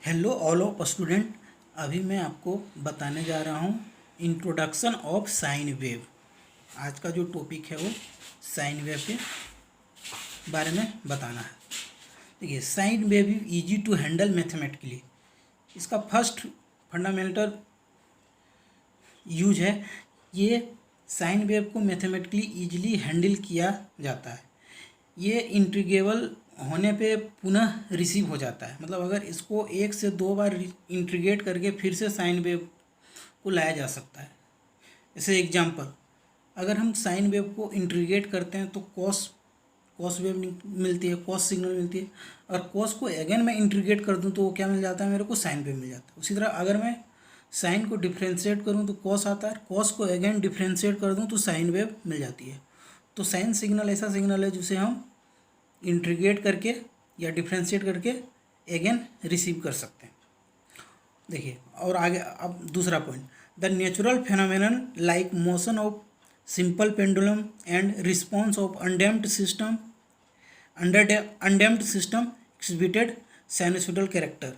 Hello all of student. अभी मैं आपको बताने जा रहा हूँ इंट्रोडक्शन ऑफ साइन वेव। आज का जो टॉपिक है वो साइन वेव के बारे में बताना है। देखिए, sine wave is easy to handle mathematically. इसका फर्स्ट फंडामेंटल यूज है। ये साइन वेव को मैथमेटिकली ईजिली हैंडल किया जाता है। ये इंटीग्रेबल होने पे पुनः रिसीव हो जाता है। मतलब अगर इसको 1 से 2 बार इंटीग्रेट करके फिर से साइन वेव को लाया जा सकता है। जैसे एग्जांपल, अगर हम साइन वेव को इंटीग्रेट करते हैं तो कॉस वेव मिलती है, कॉस सिग्नल मिलती है। अगर कॉस को अगेन मैं इंटीग्रेट कर दूं तो वो क्या मिल जाता है, मेरे को साइन वेव मिल जाता है। उसी तरह अगर मैं साइन को डिफ्रेंशिएट करूं तो कॉस आता है, कॉस को अगेन डिफ्रेंशिएट कर दूं तो साइन वेव मिल जाती है। तो साइन सिग्नल ऐसा सिग्नल है जिसे हम इंटीग्रेट करके या डिफ्रेंशिएट करके अगेन रिसीव कर सकते हैं। देखिए, और आगे अब दूसरा point, the natural phenomenon like motion of simple pendulum and response of undamped system एक्सहिबिटेड sinusoidal character.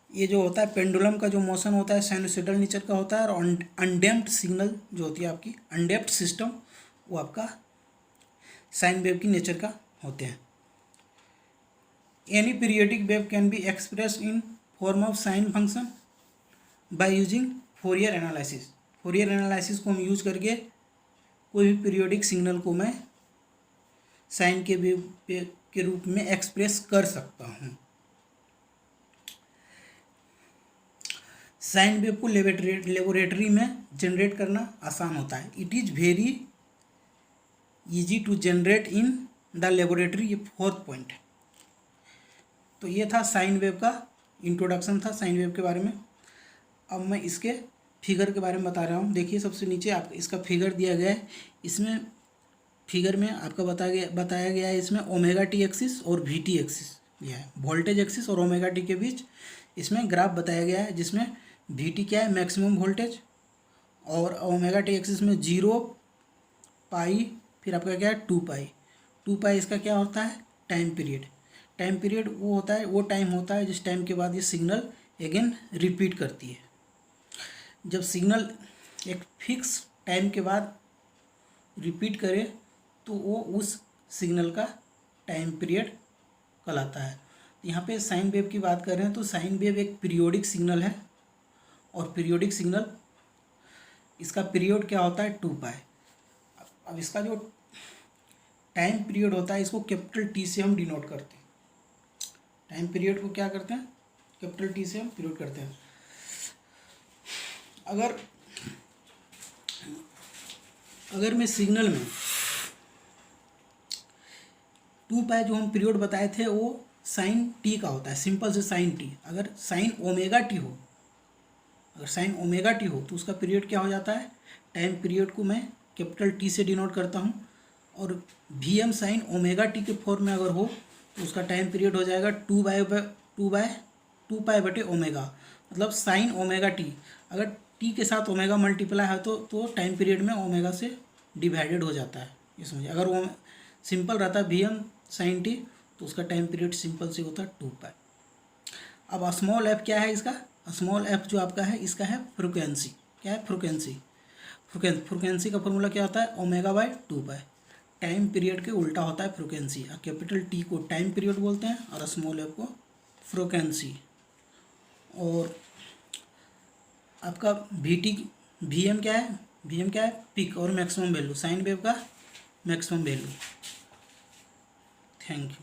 ये जो होता है पेंडुलम का जो मोशन होता है साइनसॉइडल नेचर का होता है, और अनडैम्प्ड सिग्नल जो होती है आपकी अनडैम्प्ड सिस्टम वो आपका साइन वेव की नेचर का होते हैं। Any periodic wave can be expressed in form of sine function by using Fourier analysis। Fourier analysis को हम यूज करके कोई भी पीरियोडिक सिग्नल को मैं साइन के वेव के रूप में एक्सप्रेस कर सकता हूँ। साइन वेव को लेबोरेटरी में जनरेट करना आसान होता है। It is very easy to generate in the laboratory. ये फोर्थ पॉइंट है। तो ये था साइन वेव का इंट्रोडक्शन, था साइन वेव के बारे में। अब मैं इसके फिगर के बारे में बता रहा हूँ। देखिए, सबसे नीचे आप इसका फिगर दिया गया है। इसमें फिगर में आपका बताया गया है इसमें ओमेगा टी एक्सिस और वी टी एक्सिस दिया है। वोल्टेज एक्सिस और ओमेगा टी के बीच इसमें ग्राफ बताया गया है, जिसमें वी टी क्या है, मैक्सिमम वोल्टेज, और ओमेगा टी एक्सिस में 0, पाई, फिर आपका क्या है 2 पाई। 2 पाई इसका क्या होता है, टाइम पीरियड। टाइम पीरियड वो होता है, वो टाइम होता है जिस टाइम के बाद ये सिग्नल अगेन रिपीट करती है। जब सिग्नल एक फिक्स टाइम के बाद रिपीट करे तो वो उस सिग्नल का टाइम पीरियड कहलाता है। यहाँ पे साइन वेव की बात कर रहे हैं तो साइन वेव एक पीरियोडिक सिग्नल है, और पीरियोडिक सिग्नल इसका पीरियड क्या होता है 2 पाई। अब इसका जो टाइम पीरियड होता है इसको कैपिटल टी से हम डिनोट करते हैं। टाइम पीरियड को क्या करते हैं, कैपिटल टी से हम पीरियड करते हैं। अगर मैं सिग्नल में 2 पाई जो हम पीरियड बताए थे वो साइन टी का होता है, सिंपल से साइन टी। अगर साइन ओमेगा टी हो, अगर साइन ओमेगा टी हो तो उसका पीरियड क्या हो जाता है, टाइम पीरियड को मैं कैपिटल टी से डिनोट करता हूँ। और V M sine omega t के फॉर्म में अगर हो तो उसका टाइम पीरियड हो जाएगा 2 पाई बटे ओमेगा। मतलब साइन ओमेगा टी, अगर टी के साथ ओमेगा मल्टीप्लाई है तो टाइम पीरियड में ओमेगा से डिवाइडेड हो जाता है। ये समझिए, अगर वो सिंपल रहता है वी एम साइन टी तो उसका टाइम पीरियड सिंपल से होता है 2 पाई। अब स्मॉल एफ क्या है इसका, स्मॉल एफ जो आपका है इसका है फ्रिक्वेंसी। क्या है, फ्रिक्वेंसी। फ्रिक्वेंसी का फॉर्मूला क्या होता है, omega by 2 pi. Time period के उल्टा होता है फ्रिक्वेंसी। कैपिटल टी को टाइम पीरियड बोलते हैं और स्मॉल एफ को फ्रिक्वेंसी। और आपका वी एम क्या है, वी एम क्या है, पीक और मैक्सिमम वैल्यू, साइन वेव का मैक्सिमम वैल्यू। Thank you.